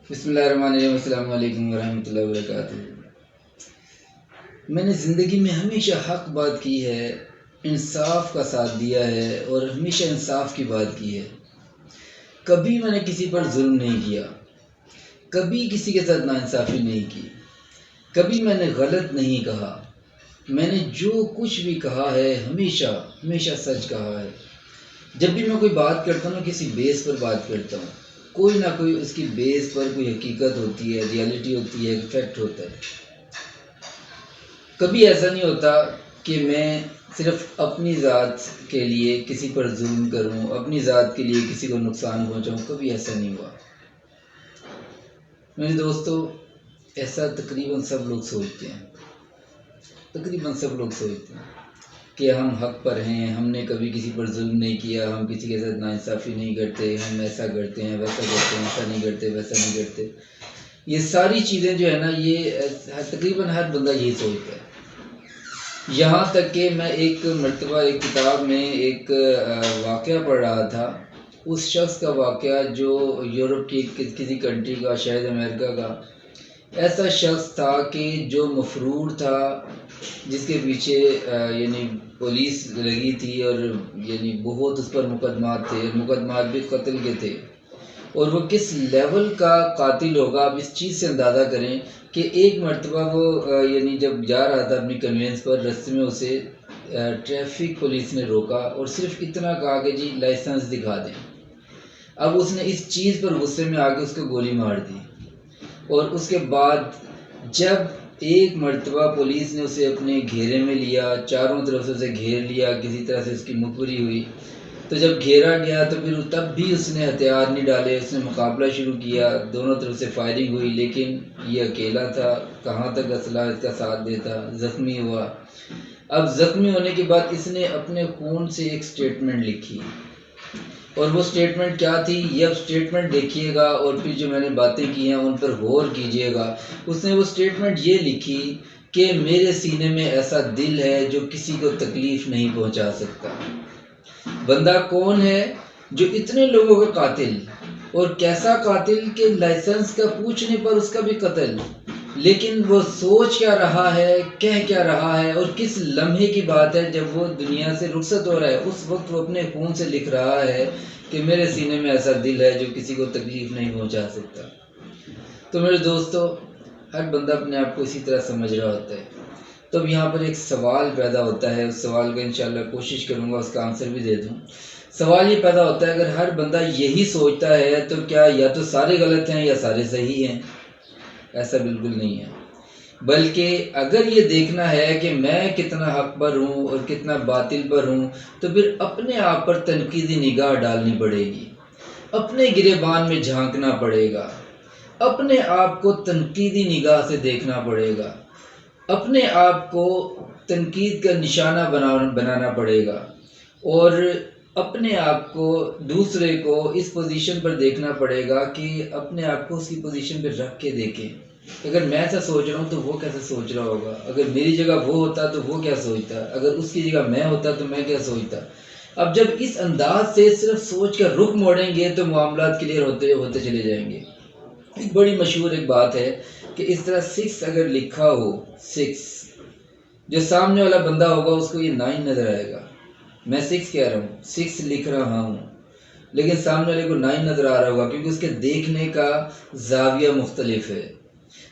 بسم اللہ الرحمن الرحیم، السلام علیکم ورحمۃ اللہ وبرکاتہ۔ میں نے زندگی میں ہمیشہ حق بات کی ہے، انصاف کا ساتھ دیا ہے اور ہمیشہ انصاف کی بات کی ہے۔ کبھی میں نے کسی پر ظلم نہیں کیا، کبھی کسی کے ساتھ ناانصافی نہیں کی، کبھی میں نے غلط نہیں کہا۔ میں نے جو کچھ بھی کہا ہے ہمیشہ ہمیشہ سچ کہا ہے۔ جب بھی میں کوئی بات کرتا ہوں کسی بیس پر بات کرتا ہوں، کوئی نہ کوئی اس کی بیس پر کوئی حقیقت ہوتی ہے، ریالٹی ہوتی ہے، فیکٹ ہوتا ہے۔ کبھی ایسا نہیں ہوتا کہ میں صرف اپنی ذات کے لیے کسی پر ظلم کروں، اپنی ذات کے لیے کسی کو نقصان پہنچاؤں، کبھی ایسا نہیں ہوا۔ میرے دوستو، ایسا تقریباً سب لوگ سوچتے ہیں، کہ ہم حق پر ہیں، ہم نے کبھی کسی پر ظلم نہیں کیا، ہم کسی کے ساتھ ناانصافی نہیں کرتے، ہم ایسا کرتے ہیں، ویسا کرتے ہیں، ایسا نہیں کرتے، ویسا نہیں کرتے۔ یہ ساری چیزیں جو ہے نا، یہ تقریباً ہر بندہ یہی سوچتا ہے۔ یہاں تک کہ میں ایک مرتبہ ایک کتاب میں ایک واقعہ پڑھ رہا تھا، اس شخص کا واقعہ جو یورپ کی کسی کنٹری کا، شاید امریکہ کا ایسا شخص تھا کہ جو مفرور تھا، جس کے پیچھے یعنی پولیس لگی تھی اور یعنی بہت اس پر مقدمات تھے، مقدمات بھی قتل کے تھے، اور وہ کس لیول کا قاتل ہوگا آپ اس چیز سے اندازہ کریں کہ ایک مرتبہ وہ یعنی جب جا رہا تھا اپنی کنوینس پر، رستے میں اسے ٹریفک پولیس نے روکا اور صرف اتنا کہا کہ جی لائسنس دکھا دیں۔ اب اس نے اس چیز پر غصے میں آ کے اس کو گولی مار دی، اور اس کے بعد جب ایک مرتبہ پولیس نے اسے اپنے گھیرے میں لیا، چاروں طرف سے اسے گھیر لیا، کسی طرح سے اس کی مخبری ہوئی، تو جب گھیرا گیا تو پھر تب بھی اس نے ہتھیار نہیں ڈالے، اس نے مقابلہ شروع کیا، دونوں طرف سے فائرنگ ہوئی، لیکن یہ اکیلا تھا، کہاں تک اسلحہ اس کا ساتھ دیتا، زخمی ہوا۔ اب زخمی ہونے کے بعد اس نے اپنے خون سے ایک سٹیٹمنٹ لکھی، اور وہ سٹیٹمنٹ کیا تھی یہ اب سٹیٹمنٹ دیکھیے گا، اور پھر جو میں نے باتیں کی ہیں ان پر غور کیجیے گا۔ اس نے وہ سٹیٹمنٹ یہ لکھی کہ میرے سینے میں ایسا دل ہے جو کسی کو تکلیف نہیں پہنچا سکتا۔ بندہ کون ہے جو اتنے لوگوں کا قاتل، اور کیسا قاتل کہ لائسنس کا پوچھنے پر اس کا بھی قتل، لیکن وہ سوچ کیا رہا ہے، کہہ کیا رہا ہے، اور کس لمحے کی بات ہے جب وہ دنیا سے رخصت ہو رہا ہے، اس وقت وہ اپنے خون سے لکھ رہا ہے کہ میرے سینے میں ایسا دل ہے جو کسی کو تکلیف نہیں پہنچا سکتا۔ تو میرے دوستو، ہر بندہ اپنے آپ کو اسی طرح سمجھ رہا ہوتا ہے۔ تو اب یہاں پر ایک سوال پیدا ہوتا ہے، اس سوال کا انشاءاللہ کوشش کروں گا اس کا آنسر بھی دے دوں۔ سوال یہ پیدا ہوتا ہے، اگر ہر بندہ یہی سوچتا ہے تو کیا یا تو سارے غلط ہیں یا سارے صحیح ہیں؟ ایسا بالکل نہیں ہے، بلکہ اگر یہ دیکھنا ہے کہ میں کتنا حق پر ہوں اور کتنا باطل پر ہوں، تو پھر اپنے آپ پر تنقیدی نگاہ ڈالنی پڑے گی، اپنے گریبان میں جھانکنا پڑے گا، اپنے آپ کو تنقیدی نگاہ سے دیکھنا پڑے گا، اپنے آپ کو تنقید کا نشانہ بنانا پڑے گا، اور اپنے آپ کو دوسرے کو اس پوزیشن پر دیکھنا پڑے گا کہ اپنے آپ کو اس کی پوزیشن پہ رکھ کے دیکھیں۔ اگر میں ایسا سوچ رہا ہوں تو وہ کیسے سوچ رہا ہوگا، اگر میری جگہ وہ ہوتا تو وہ کیا سوچتا، اگر اس کی جگہ میں ہوتا تو میں کیا سوچتا۔ اب جب اس انداز سے صرف سوچ کا رخ موڑیں گے تو معاملات کلیئر ہوتے ہوتے چلے جائیں گے۔ ایک بڑی مشہور ایک بات ہے کہ اس طرح 6 اگر لکھا ہو، 6، جو سامنے والا بندہ ہوگا اس کو یہ 9 نظر آئے گا۔ میں 6 کہہ رہا ہوں، 6 لکھ رہا ہوں، لیکن سامنے والے کو 9 نظر آ رہا ہوگا، کیونکہ اس کے دیکھنے کا زاویہ مختلف ہے،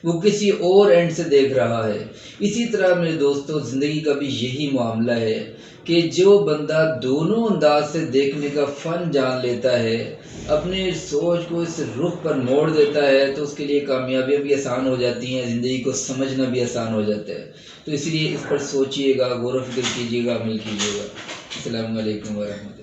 وہ کسی اور اینڈ سے دیکھ رہا ہے۔ اسی طرح میرے دوستو، زندگی کا بھی یہی معاملہ ہے کہ جو بندہ دونوں انداز سے دیکھنے کا فن جان لیتا ہے، اپنے سوچ کو اس رخ پر موڑ دیتا ہے، تو اس کے لیے کامیابیاں بھی آسان ہو جاتی ہیں، زندگی کو سمجھنا بھی آسان ہو جاتا ہے۔ تو اس لیے اس پر سوچئے گا، غور و فکر کیجیے گا، عمل کیجیے گا۔ السلام علیکم ورحمۃ اللہ۔